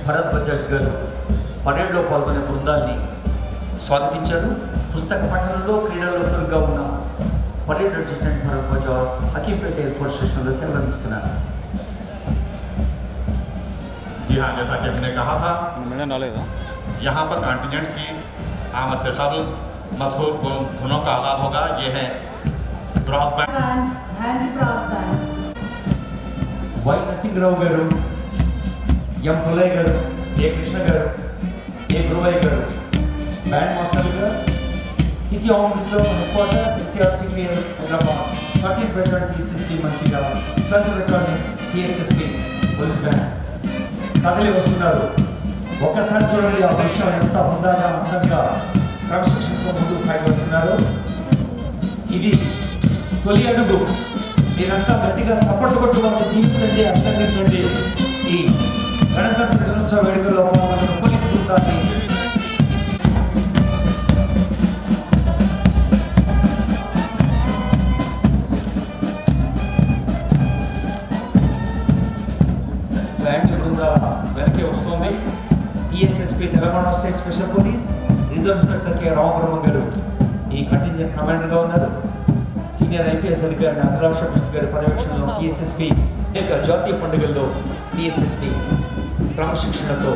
భరత్ బజాజ్ గారు పరేడ్లో పాల్గొనే బృందాన్ని స్వాగతించారు. పుస్తక పఠనంలో క్రీడల్లో చురుగ్గా ఉన్న parade adjutant Bharat Bajaj Hakimpet airport స్టేషన్లో సేవలందిస్తున్నారు. जी हाँ, जैसा कि हमने कहा था यहाँ पर कॉन्टिनेंट्स की आमद से सब मशहूर धुनों का आगाज होगा. ये है brass band, hand brass bands. Y Narasimharao గారు, ఎం పుల్లయ్య గారు, ఏ కృష్ణ గారు, ఏ గురువయ్య గారు బ్యాండ్ మాస్టర్లుగా సిటీ ఆఫీస్లో headquarter SCRCPL Hyderabad 13th battalion TSSP మంచిగా 12th battalion TSSP police band కదిలి వస్తున్నారు. ఒక్కసారి చూడండి ఆ దృశ్యం ఎంత హుందాగా అందంగా క్రమశిక్షణతో ముందుకు సాగిస్తున్నారు. ఇది తొలి అడుగు. మీరంతా గట్టిగా సపోర్ట్ కొట్టుకోవాలి. జీవితండి అర్థండి. ఈ గణతంత్ర దినోత్సవ వేడుకల్లో పోలీసు బృందాన్ని బ్యాండ్ బృందాల వెనకే వస్తుంది. TSSP Telangana state special police reserve inspector K Ramabrahma గారు ఈ కంటింజెంట్ కమాండర్గా ఉన్నారు. సీనియర్ ఐపీఎస్ అధికారి అభిలాష మిశ్ర గారి పర్యవేక్షణలో టీఎస్ఎస్పీ అనేక జాతీయ పండుగల్లో టీఎస్ఎస్పీ క్రమశిక్షణతో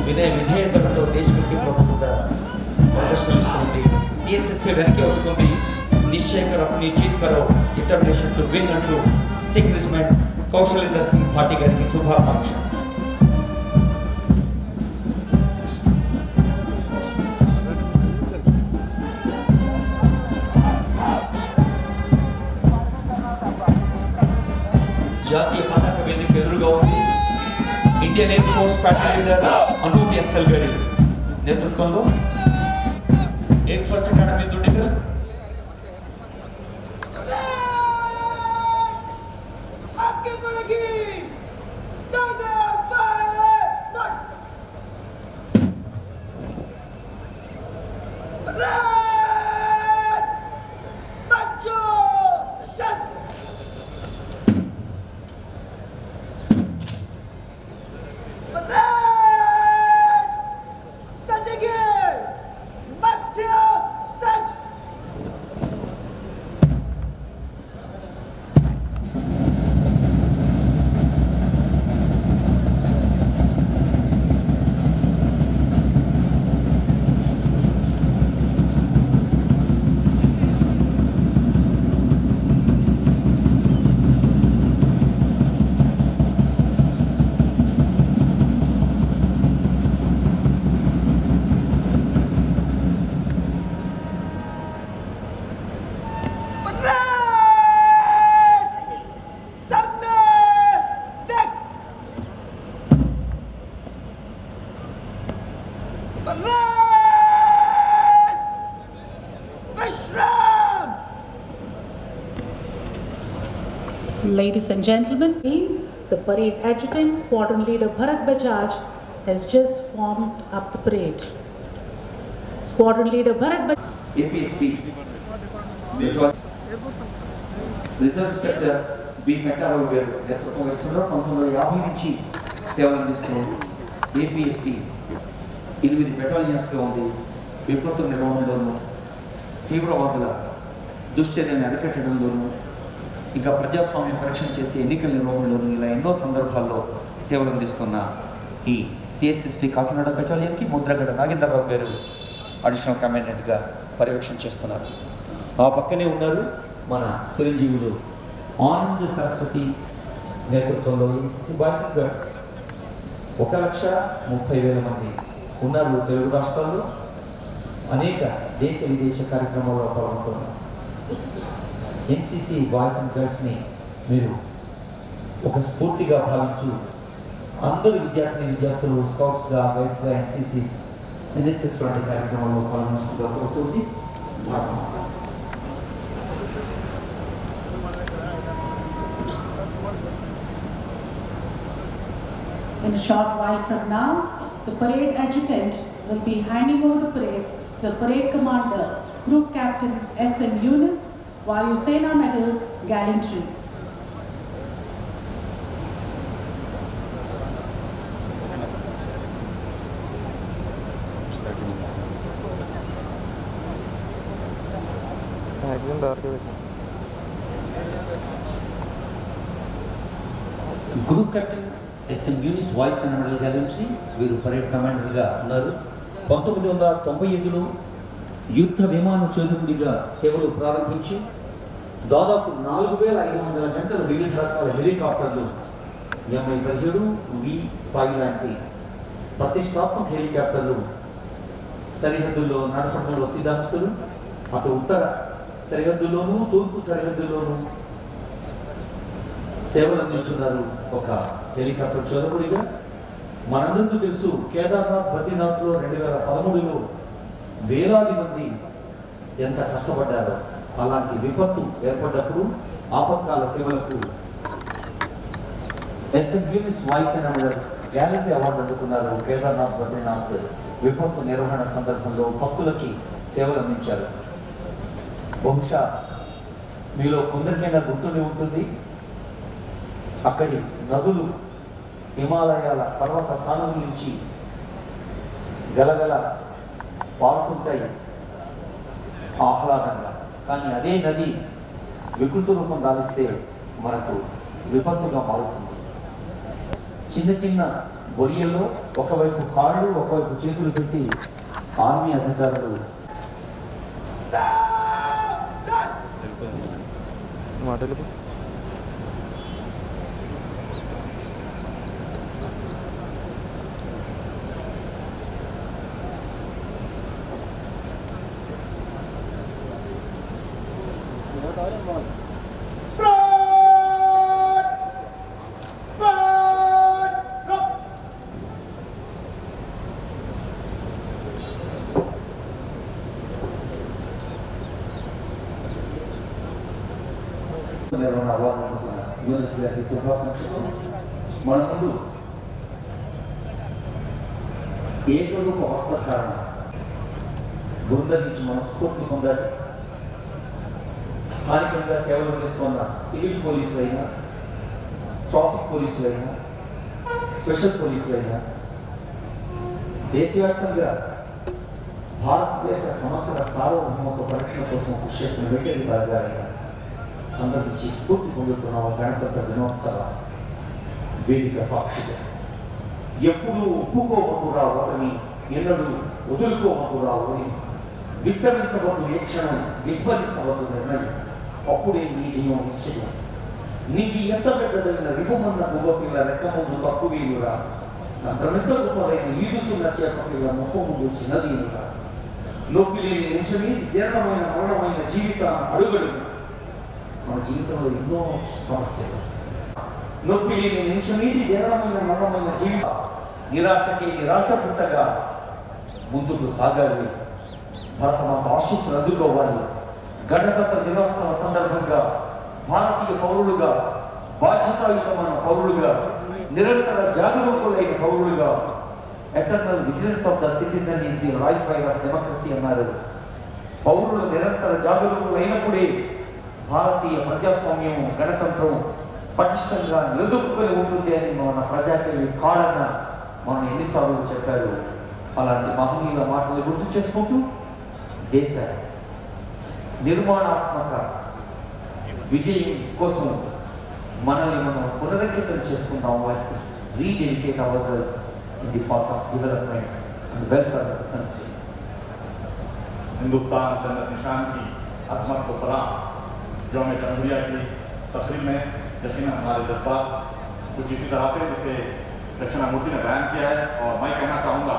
వినయ విధేయతలతో దేశభక్తి ప్రభుత్వ ప్రదర్శనిస్తుంది. టీఎస్ఎస్పీ వెనకే వస్తుంది. నిశ్చయ కరో అప్నీ జీత్ కరో డిటర్మినేషన్ టు విన్ అంటూ సిక్ రెజిమెంట్ కౌశలేందర్ సింగ్ పార్టీ గారికి శుభాకాంక్ష. జాతీయ పతాక వేదిక ఎదురుగా ఉంది. Indian air force patron leader Anoop SL గారి నేతృత్వంలో air force academy Dundigal Ladies and gentlemen, the parade adjutant, Squadron Leader Bharat Bajaj, has just formed up the parade. Squadron Leader Bharat Bajaj. APSP reserve inspector B Mettarao garu నేతృత్వం వహిస్తున్నారు. 1950 నుంచి సేవలు అందిస్తూ APSP 8 బెటాలియన్స్గా ఉంది. విపత్తు నిర్వహణలోనూ తీవ్రవాదుల దుశ్చర్యని అరికట్టడంలోనూ ఇంకా ప్రజాస్వామ్య పరీక్షణ చేసి ఎన్నికల నిర్వహణలోనూ ఇలా ఎన్నో సందర్భాల్లో సేవలు అందిస్తున్న ఈ టీఎస్ఎస్పీ కాకినాడ బెటాలియన్కి ముద్రగడ నాగేంద్రరావు గారు అడిషనల్ కమాండెంట్గా పర్యవేక్షణ చేస్తున్నారు. ఆ పక్కనే ఉన్నారు మన చిరంజీవులు ఆనంద్ సరస్వతి నేతృత్వంలో ఎన్సీసీ బాయ్స్ అండ్ గర్ల్స్ 1,30,000 మంది ఉన్నారు. తెలుగు రాష్ట్రాల్లో అనేక దేశ విదేశ కార్యక్రమాల్లో పాల్గొంటున్నారు. ఎన్సీసీ బాయ్స్ అండ్ గర్ల్స్ని మీరు ఒక స్ఫూర్తిగా భావించు అందరూ విద్యార్థులు స్కౌట్స్గా గైడ్స్గా ఎన్సీసీస్ ఎన్ఎస్ఎస్ వంటి కార్యక్రమాల్లో పాల్గొనగా కోరుతుంది. In a short while from now, the parade adjutant will be handing over the parade to the parade commander, Group Captain S.N. Yunus, Vayu Sena Medal, Gallantry. Maximum dark group captain SM Younis voice and medal gallery వీరు parade కమాండర్గా ఉన్నారు. 1995లో యుద్ధ విమాన చోదకుడిగా సేవలు ప్రారంభించి దాదాపు 4,500 గంటల వివిధ రకాల హెలికాప్టర్లు Mi-17 V5 లాంటి ప్రతిష్టాత్మక హెలికాప్టర్లు సరిహద్దుల్లో నడపడంలో సిద్ధాస్తులు, అటు ఉత్తర సరిహద్దుల్లోనూ తూర్పు సరిహద్దుల్లోనూ సేవలు అందించున్నారు. ఒక హెలికాప్టర్ చోదకుడిగా మనందరికీ తెలుసు, కేదార్నాథ్ బద్రీనాథ్లో 2013లో వేలాది మంది ఎంత కష్టపడ్డారో. అలాంటి విపత్తు ఏర్పడ్డప్పుడు ఆపత్కాల సేవలకు SM Younis voice and gallery award అందుకున్నారు. కేదార్నాథ్ బద్రీనాథ్ విపత్తు నిర్వహణ సందర్భంలో భక్తులకి సేవలు అందించారు. బహుశా మీలో కొందరికైనా గుర్తుండి ఉంటుంది, అక్కడి నదులు హిమాలయాల పర్వత సానుల నుంచి గలగల పారుతుంటాయి ఆహ్లాదంగా. కానీ అదే నది వికృత రూపం దాలిస్తే మనకు విపత్తుగా మారుతుంది. చిన్న చిన్న బొరియల్లో ఒకవైపు కాళ్ళు ఒకవైపు చేతులు పెట్టి ఆర్మీ అధికారులు మాటలు నిర్వహణ అవార్డు అందుకున్న యూనిస్ గారికి శుభాకాంక్షలు. మన ముందు ఏకరూప వస్త్రధారణ బృందం నుంచి మనం స్ఫూర్తి పొందాలి. స్థానికంగా సేవలు అందిస్తున్న సివిల్ పోలీసులైనా, ట్రాఫిక్ పోలీసులైనా, స్పెషల్ పోలీసులైనా, దేశవ్యాప్తంగా భారతదేశ సమగ్ర సార్వభౌమత్వ పరిరక్షణ కోసం కృషి చేస్తున్న మిలిటరీ వర్గాలైనా అందరి నుంచి స్ఫూర్తి పొందుతున్న గణతంత్ర దినోత్సవ వేదిక సాక్షిగా ఎప్పుడు ఒప్పుకోవద్దురా ఓటమి, ఎన్నడూ వదులుకోవద్దురా ఓటమి, విస్మరించవద్దు ఏ క్షణం, విస్మరించవద్దు నిర్ణయం, అప్పుడే నీ జయం నిశ్చయం. నీకు ఎంత పెద్దదైన రిపుమన్న పువ్వ పిల్ల రెక్క ముందు తక్కువేయురా, సంక్రమిత గొప్పదైన ఈదుతున్న చేప పిల్ల మొక్క ముందు చిన్నదీనురా. నొప్పి లేని నిమిషమే జీర్ణమైన మరణమైన జీవితాన్ని అడుగడు. మన జీవితంలో ఎన్నో సమస్యలు. నొప్పి లేని నిమిషమేది జీర్ణమైన మరణమైన జీవితం. నిరాశకి నిరాశ పుట్టగా ముందుకు సాగాలి. భరతమాత ఆశీస్సులు అందుకోవాలి. గణతంత్ర దినోత్సవ సందర్భంగా భారతీయ పౌరులుగా, బాధ్యతాయుతమైన పౌరులుగా, నిరంతర జాగరూకులైన పౌరులుగా, eternal vigilance of the citizen is the life fire of democracy అన్నారు. పౌరులు నిరంతర జాగరూకులైనప్పుడే భారతీయ ప్రజాస్వామ్యం, గణతంత్రం పటిష్టంగా నిలదొక్కుని ఉంటుంది అని మన ప్రజాకవి కాళన్న మన ఎన్నిసార్లు చెప్పారు. అలాంటి మహనీయుల మాటలు గుర్తు చేసుకుంటూ దేశ నిర్మాణాత్మక విజయం కోసం మనల్ని మనం పునరంకితం చేసుకుంటాం. Rededicate అవర్సెల్వ్స్ in the path of development and welfare of the country. Hindustan जन्नत निशान की अजमत को सलाम। यौम जमहूरिया की तकरीब में यकीनन हमारे जज्बात कुछ इसी तरह से जिसे दक्षिणामूर्ति ने बयान किया है, और मैं कहना चाहूँगा,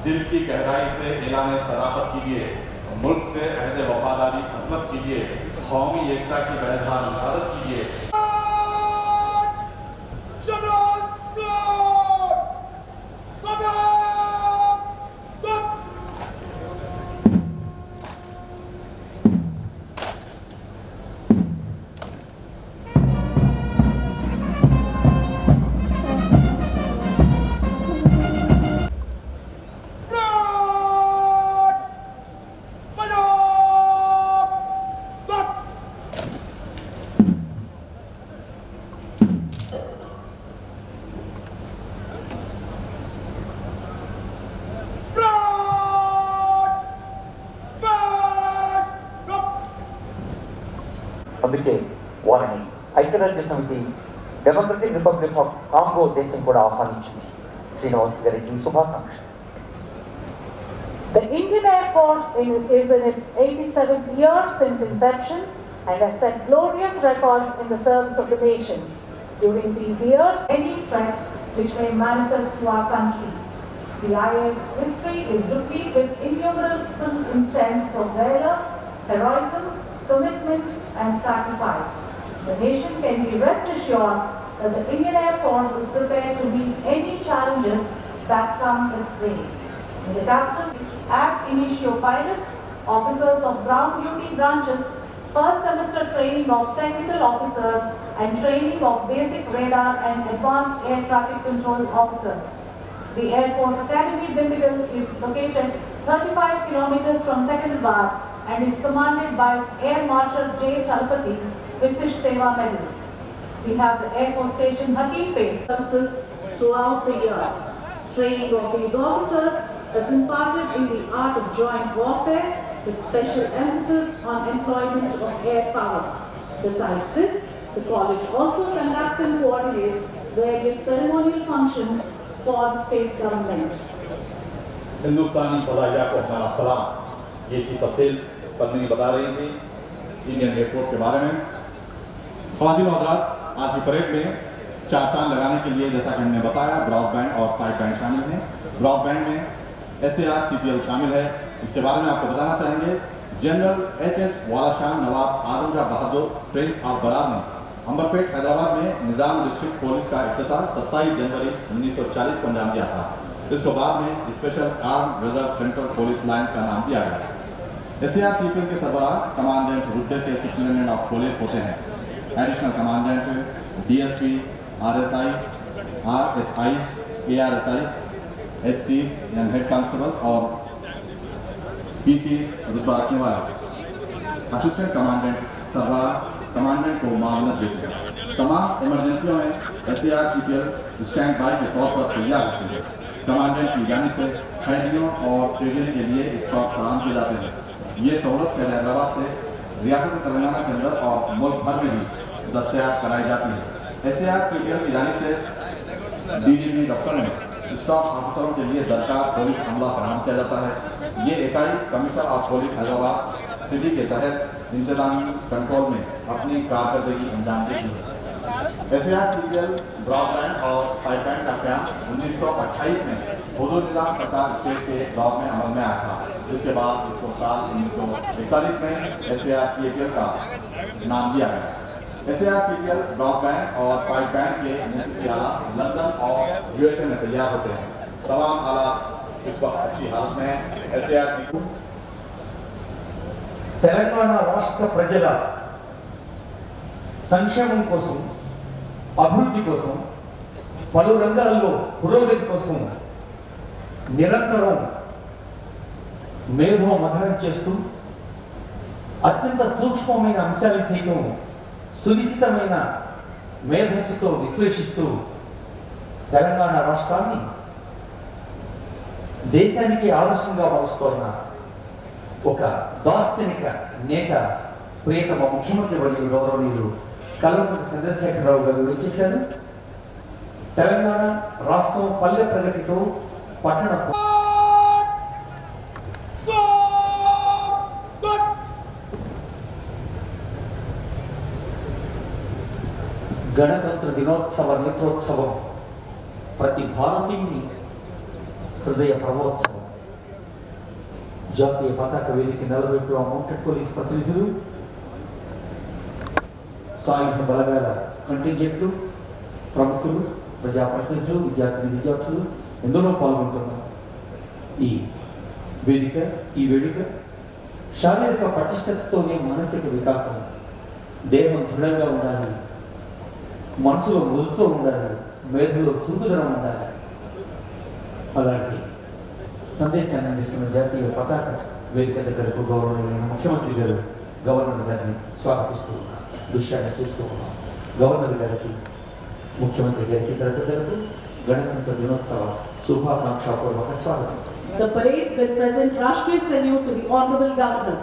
दिल की गहराई से ऐलान सदाकत कीजिए, मुल्क से अहद वफादारी अजमत कीजिए, कौमी एकता की बेहतर हिफाजत कीजिए। అందుకే వారిని ఐక్యరాజ్య సమితి డెమోక్రటిక్ రిపబ్లిక్ ఆఫ్ కాంగో దేశం కూడా ఆహ్వానించింది. శ్రీనివాస్ గారికి శుభాకాంక్షలు. The Indian Air Force is in its 87th year since inception and has set glorious records in the service of the nation. During these years, any threats which may manifest to our country. The IAF's history is replete with innumerable instances of valor, heroism, commitment and sacrifice. The nation can be rest assured that the Indian Air Force is prepared to meet any challenges that come its way. In the capital, ab initio pilots, officers of ground duty branches, first semester training of technical officers and training of basic radar and advanced air traffic control officers. The Air Force Academy Dindigul is located 35 kilometers from Secunderabad and is commanded by Air Marshal J. Chalapati, Visish Seva Medal. We have the Air Force Station Hakimpet services throughout the year. Training of these officers is imparted in the art of joint warfare with special emphasis on employment of air power. Besides this, the college also conducts and coordinates various ceremonial functions for the state government. हिंदुस्तानी फदाइया को हमारा सलाम। ये chief तफसील पत्नी बता रही थी Indian air force के बारे में। ख्वातीन और हज़रात, आज की परेड में चार चांद लगाने के लिए जैसा कि हमने बताया ब्रॉड बैंड और पाइप बैंड शामिल हैं। ब्रॉड बैंड में SAR CPL शामिल है। इसके बारे में आपको बताना चाहेंगे जनरल HS वाला शाह नवाब आजमगढ़ बहादुर प्रिंस ऑफ बरार ने अंबरपेट हैदराबाद में निज़ाम डिस्ट्रिक्ट पुलिस का इफ्तिताह 27 जनवरी 1940 को अंजाम दिया था। इसको बाद में special arm reserve central police line का नाम दिया गया। SAR CPL के सरबराह कमांडेंट रुतबे के सुप्रिटेंडेंट ऑफ पुलिस होते हैं। Additional commandant DSP, RSI, RSI, ARSI, HCs यानी हेड कांस्टेबल्स और PCs रुतबा रखने वाले। असिस्टेंट कमांडेंट सरबराह कमांडेंट को मामला देते हैं। तमाम इमरजेंसियों में SAR CPL स्टैंड बाई के तौर पर तैयार रहती है। कमांडेंट की जानिब से कैदियों और ट्रेजरी के लिए स्टॉक फराहम किए जाते हैं। ये सहूलत शहर हैदराबाद से रियासत तेलंगाना के अंदर और मुल्क भर में भी दस्तयाब कराई जाती है। SAR CPL की जानिब से DGP दफ्तर में स्टॉक ऑफिसरों के लिए दरकार पुलिस हमला फराहम किया जाता है। ये इकाई commissioner of police Hyderabad city के तहत इंतजामी कंट्रोल में अपनी कारकर्दगी अंजाम देती है। SAR CPL ब्रॉडबैंड और पाइपलाइन का क्याम 1928 में हुदूद निज़ाम सरकार स्टेट के दौर में अमल में आया था। जिसके बाद इसको साल 1941 में SAR CPL का नाम दिया गया। SAR CPL ब्रॉडबैंड और पाइपलाइन के निश्चित आला लंदन और USA में तैयार होते हैं। तमाम आला इस वक्त अच्छी हालत में है। SAR తెలంగాణ రాష్ట్ర ప్రజల సంక్షేమం కోసం, అభివృద్ధి కోసం, పలు రంగాల్లో పురోగతి కోసం నిరంతరం మేధో మథనం చేస్తూ అత్యంత సూక్ష్మమైన అంశాన్ని సైతం సునిశ్చితమైన మేధస్సుతో విశ్లేషిస్తూ తెలంగాణ రాష్ట్రాన్ని దేశానికి ఆదర్శంగా భావిస్తున్న ఒక దార్శనిక నేత ప్రియతమ ముఖ్యమంత్రి వర్యులు గౌరవనీయులు కల్వకుంట్ల చంద్రశేఖరరావు గారు వచ్చేశారు. తెలంగాణ రాష్ట్రం పల్లె ప్రగతితో పట్టణ గణతంత్ర దినోత్సవ నేత్రోత్సవం ప్రతి భారతీయుని హృదయ ప్రమోత్సవం. జాతీయ పతాక వేదిక నిలబెట్టిన మౌంటెడ్ పోలీస్ ప్రతినిధులు, సాయుధ బలగాల కంటింజెంట్లు, ప్రముఖులు, ప్రజాప్రతినిధులు, విద్యార్థులు ఎందరో పాల్గొంటున్నారు. ఈ వేదిక శారీరక పటిష్టతతోనే మానసిక వికాసం, దేహం దృఢంగా ఉండాలి, మనసులో మృదుతో ఉండాలి, మేధలో చురుకుదనం ఉండాలి. అలాంటి సందేశాన్ని అందిస్తున్న జాతీయ పతాక వేదిక దగ్గరకు గౌరవనీయులైన ముఖ్యమంత్రి గారు గవర్నర్ గారిని స్వాగతిస్తూ ఉన్నారు. దృశ్యాన్ని చూస్తూ ఉన్నాం. గవర్నర్ గారికి, ముఖ్యమంత్రి గారికి ఇతరులకు గణతంత్ర దినోత్సవ శుభాకాంక్షాపూర్వక స్వాగతం. The parade will present Rashtriya salute to the Honorable Governor.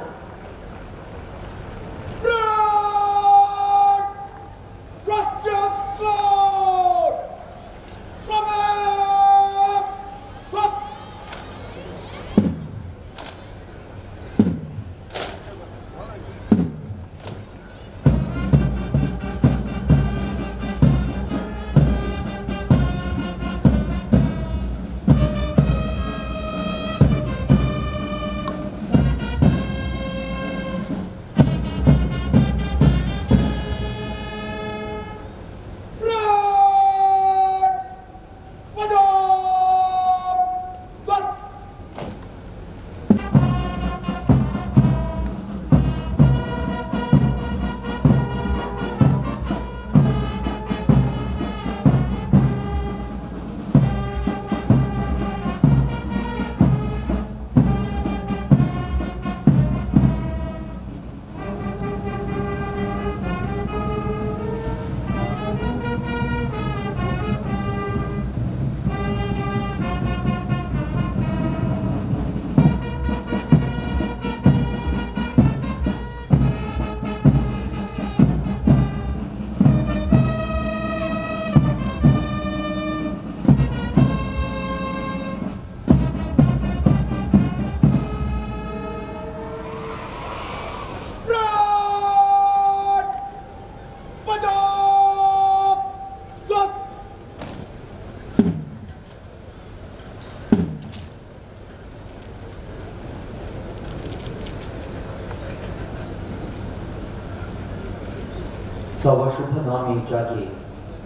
तव शुभ नामे जागे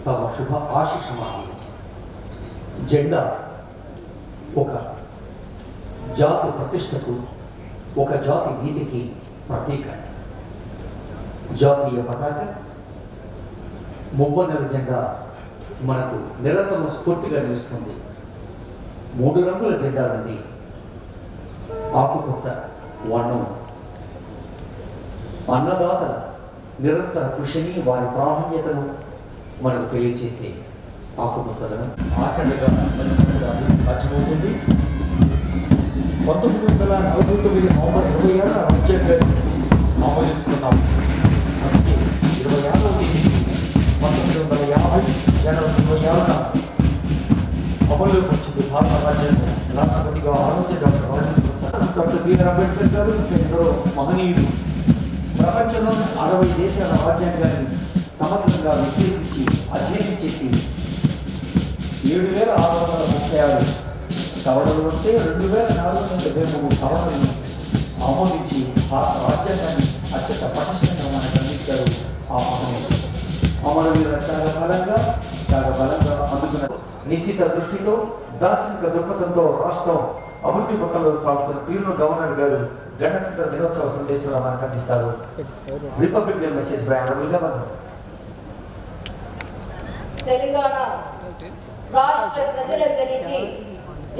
तव शुभ आशीष मागे జెండా ఒక జాతి ప్రతిష్టకు ఒక జాతి నీతికి ప్రతీక. జాతీయ పతాక మువ్వన్నెల జెండా మనకు నిరంతరం స్ఫూర్తిగా నిలుస్తుంది. 3 రంగుల జెండా నుండి ఆకుపచ్చ వర్ణం అన్నదాతల నిరంతర కృషిని వారి ప్రాధాన్యతను మనకు తెలియజేసే ఆకుపచ్చదనం ఆచరణగా మనిషిగా సాధ్యమవుతుంది. 1949 నవంబర్ 26న రాజ్యాంగాన్ని ఆమోదించుకున్నాం. అందుకే 26వ తేదీ 1950 జనవరి 26న అమలులోకి వచ్చింది భారత రాజ్యాంగం. రాష్ట్రపతిగా ఆలోచన డాక్టర్ బిఆర్ అంబేద్కర్ గారు ఎందరో మహనీయులు ప్రపంచంలో 60 దేశాల రాజ్యాంగాన్ని సమగ్రంగా విశ్లేషించి అధ్యయనం చేసి 7,636 సవరణలు వస్తే 2,473 సవరణలను ఆమోదించి భారత రాజ్యాంగాన్ని అత్యంత పటిష్టంగా మనకు అందించారు ఆ మహనీయులు. అమరవీరుల చాలా బలంగా అందుకున్న నిశ్చిత దృష్టితో దార్శనిక దృక్పథంతో రాష్ట్రం అభివృద్ధి పథంలో సాగుతున్న తీరును గవర్నర్ గారు గణతంత్ర దినోత్సవ సందేశంలో మనకు అందిస్తారు. Republic day message by honourable governor. Telangana రాష్ట్ర ప్రజలందరికీ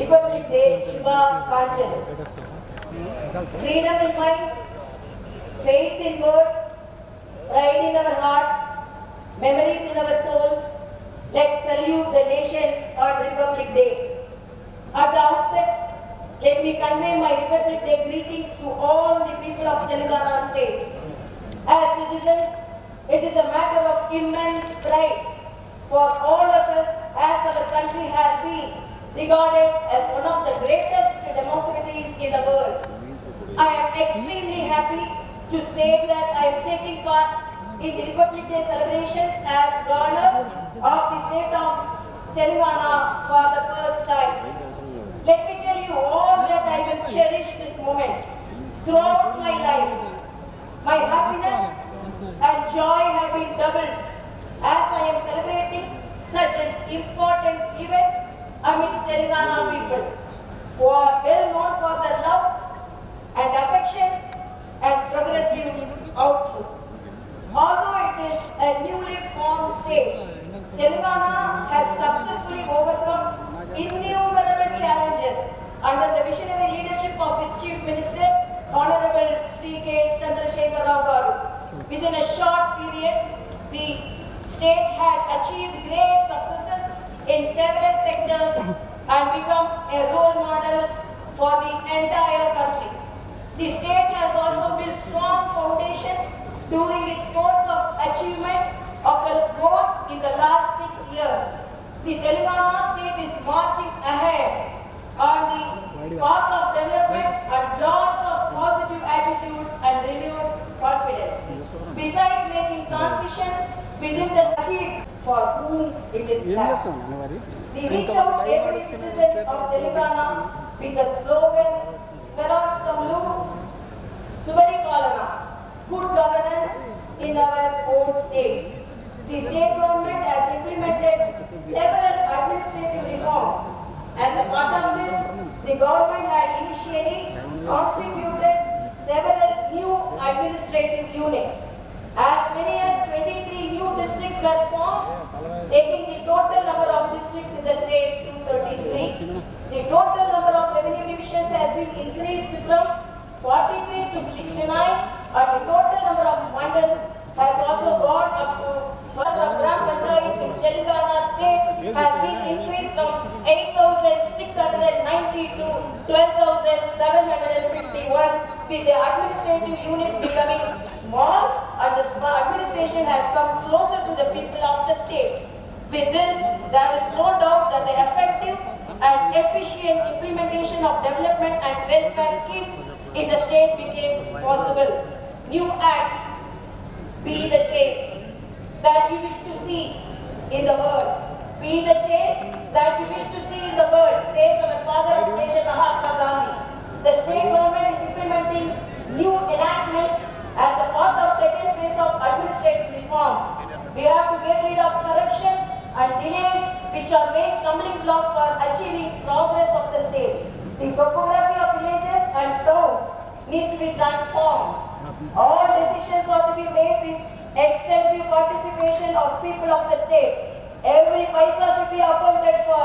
రిపబ్లిక్ డే శుభాకాంక్షలు. Freedom in mind, faith in words, pride in our hearts, memories in our souls. Let's salute the nation on Republic Day. At the outset, let me convey my Republic Day greetings to all the people of Telangana state. As citizens, it is a matter of immense pride for all of us, as our country has been regarded as one of the greatest democracies in the world. I am extremely happy to state that I am taking part in the Republic Day celebrations as governor of the state of Telangana for the first time. Let me tell you all that I will cherish this moment throughout my life. My happiness and joy have been doubled as I am celebrating such an important event amid Telangana people who are well known for their love and affection and progressive outlook. Although it is a newly formed state, Telangana has successfully overcome innumerable challenges under the visionary leadership of its Chief Minister, Honorable Shri K. Chandrasekhar Rao Garu. Within a short period, the state had achieved great successes in several sectors and become a role model for the entire country. The state has also built strong foundations during its course of achievement of the goals in the last 6 years. The Telangana state is marching ahead on the path of development and lots of positive attitudes and renewed confidence. within the seat for whom it is planned. They reach out every citizen of Telangana with the slogan Swaraj Kamlu Subarikalana, good governance in our own state. The state government has implemented several administrative reforms. As a part of this, the government had initially constituted several new administrative units. As many as 23 new districts were formed, taking the total number of districts in the state to 33. The total number of revenue divisions has been increased from 43 to 69, and the total number of mandals has also gone up to number of Gram Panchayats in Telangana state has been increased from 8,690 to 12,751, with the administrative units becoming small and the administration has come closer to the people of the state. With this, there is no doubt that the effective and efficient implementation of development and welfare schemes in the state became possible. New acts be the change that you wish to see in the world. Be the change that you wish to see in the world. Say from the father of nation Mahatma Gandhi. The state government is implementing new enactments as a part of second phase of administrative reforms. We have to get rid of corruption and delays which are made stumbling blocks for achieving progress of the state. The topography of villages and towns needs to be transformed. All decisions are to be made with extensive participation of people of the state. Every paisa should be accounted for.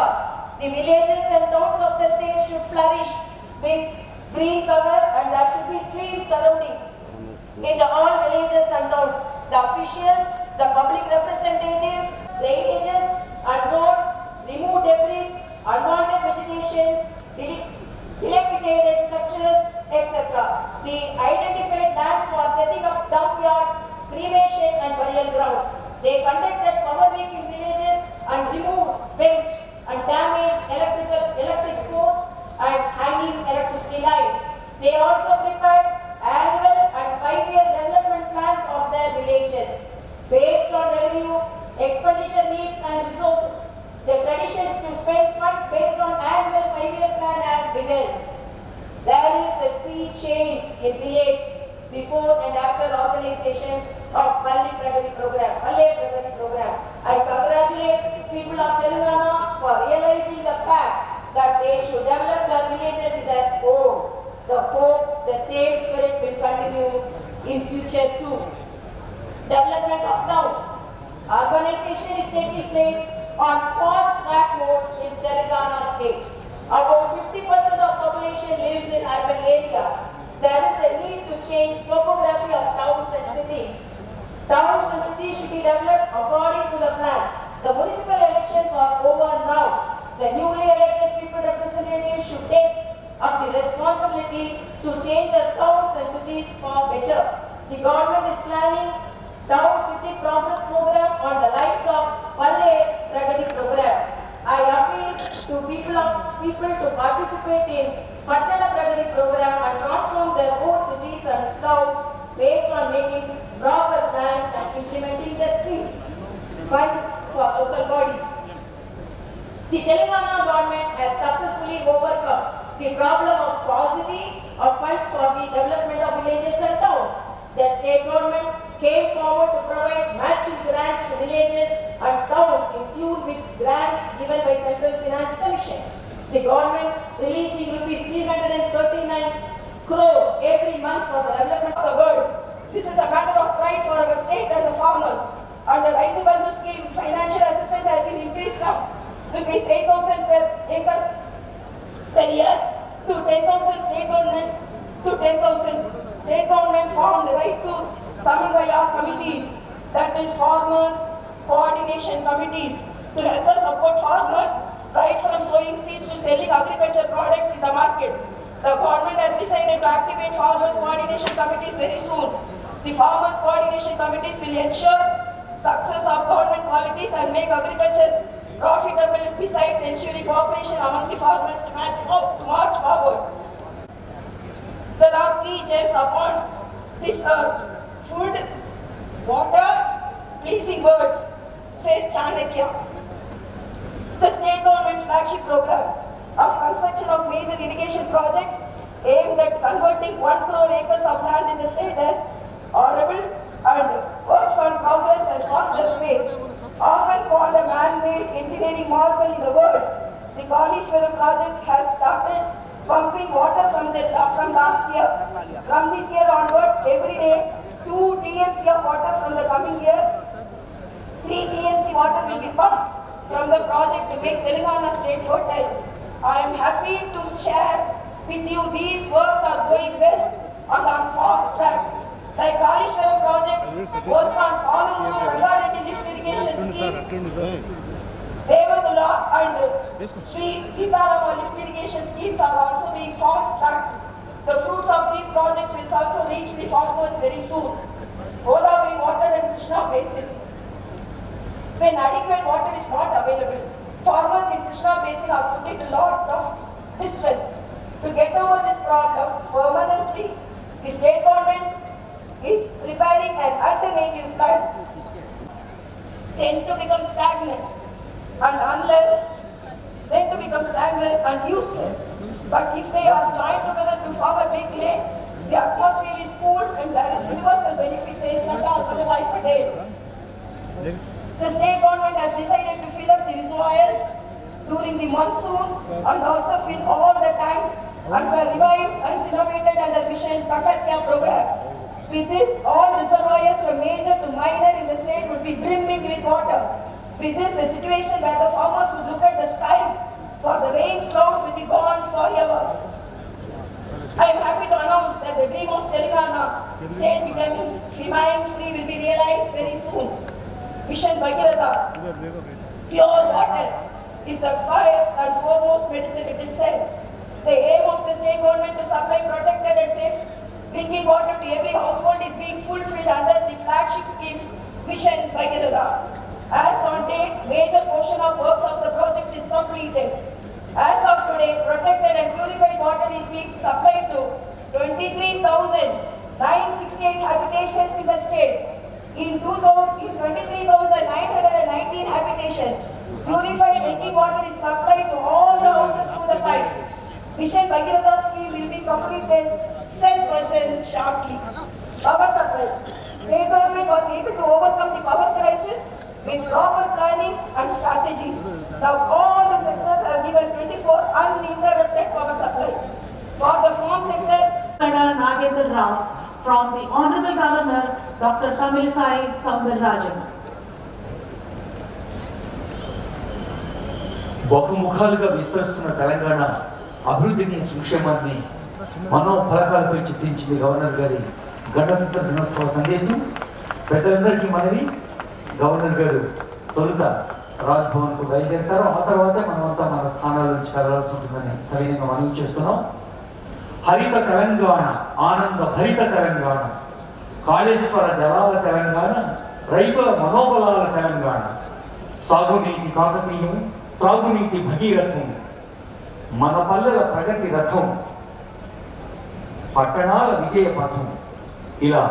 The villages and towns of the state should flourish with green cover and there should be clean surroundings. In all villages and towns, the officials, the public representatives, drainages and roads, remove debris, unwanted vegetation, dilapidated structures, etc. The identified lands for setting up dump yards, cremation and burial grounds. They conducted power week in villages and removed, bent and damaged electric poles and hanging electricity lines. They also prepared annual and 5-year development plans of their villages based on revenue, expenditure needs and resources. The traditions to spend funds based on annual 5-year plan have begun. There is a sea change in village before and after organization of Palli Pragati program. I congratulate people of Telangana for realizing the fact that they should develop their villages in their own. The hope, the same spirit will continue in future too. Development of towns. Urbanization is taking place on fast track mode in Telangana state. About 50% of population lives in urban areas. There is a need to change topography of towns and cities. Towns and cities should be developed according to the plan. The municipal elections are over now. The newly elected people representatives should take up the responsibility to change the towns and cities for better. The government is planning Town City Progress Program on the lines of Palli Pragati program. I appeal to people to participate in Pattana Pragati program and transform their own cities and towns based on making proper plans and implementing the scheme. Funds for local bodies. The Telangana government has successfully overcome the problem of paucity of funds for the development of villages and towns. The state government came forward to provide matching grants to villages and towns in tune with grants given by Central Finance Commission. The government releasing rupees 339 crore every month for the development of the world. This is a matter of pride for our state and the farmers. Under Raitu Bandhu scheme, financial assistance has been increased from rupees 8,000 per acre per year to 10,000 state governments to 10,000. State government formed the Raitu Samivaya Samitis, that is farmers coordination committees, to help us support farmers right from sowing seeds to selling agriculture products in the market. The government has decided to activate farmers coordination committees very soon. The farmers coordination committees will ensure success of government policies and make agriculture profitable, besides ensuring cooperation among the farmers to march forward. There are 3 gems upon this earth: food, water pleasing words, says Chanakya. The state government's flagship program of construction of major irrigation projects aimed at converting 1 crore acres of land in the state as arable and works on progress at faster pace. Often called a man-made engineering marvel in the world, the Kalishwaram project has started pumping water from last year. From this year onwards, every day, 2 TMC of water from the coming year, 3 TMC water will be pumped from the project to make Telangana state fertile. I am happy to share with you these works are going well and on fast track. Like Kalishwaram project, work on Paluru Rangareddy lift irrigation scheme, Devadula and Sri Sitarama lift irrigation schemes are also being fast tracked. The fruits of these projects will also reach the farmers very soon. Godavari water and Krishna basin. When adequate water is not available, farmers in Krishna basin are put into a lot of distress. To get over this problem permanently, the state government is preparing an alternative plan. Tend to become stagnant and useless. But if they are joined together to form a big lake, the atmosphere is cooled and there is universal benefit, says Nanda Vallabhbhai Patel. The state government has decided to fill up the reservoirs during the monsoon and also fill all the tanks and were revived and renovated under Mission Kakatya program. With this, all reservoirs from major to minor in the state would be brimming with water. With this, the situation where the farmers would look at the sky for the rain clouds will be gone forever. I am happy to announce that the dream of Telangana state becoming famine free will be realized very soon. Mission Bhagiratha, pure water is the first and foremost medicine, it is said. The aim of the state government to supply protected and safe drinking water to every household is being fulfilled under the flagship scheme Mission Bhagiratha. As on date, major portion of works of the project is completed. As of today, protected and purified water is being supplied to 23,968 habitations in the state. In 23,919 habitations, purified drinking water is supplied to all the houses through the pipes. Mission Bhagiratha scheme will be completed 10% shortly. Power supply. State government was able to overcome the power crisis with proper planning and strategies. Now all the sectors are given 24 uninterrupted power supplies. For the farm sector, Nagendra Rao from the Honorable Governor Dr. Tamilisai Soundararajan. బహుముఖాలుగా విస్తరిస్తున్న తెలంగాణ అభివృద్ధిని సంక్షేమాన్ని మనోఫలకాలపై చిత్రించింది governor గారి గణతంత్ర దినోత్సవ సందేశం. పెద్దలందరికీ మనవి, governor గారు తొలుత రాజ్భవన్కు బయలుదేరుతారు. ఆ తర్వాతే మనమంతా మన స్థానాల నుంచి కదలాల్సి ఉంటుందని సవినయంగా మనవి చేస్తున్నాం. హరిత తెలంగాణ, ఆనంద భరిత తెలంగాణ, కాళేశ్వర జలాల తెలంగాణ, రైతుల మనోబలాల తెలంగాణ, సాగునీటి కాకతీయం, త్రాగునీటి భగీరథం, మన పల్లెల ప్రగతి రథం, పట్టణాల విజయ పథం, ఇలా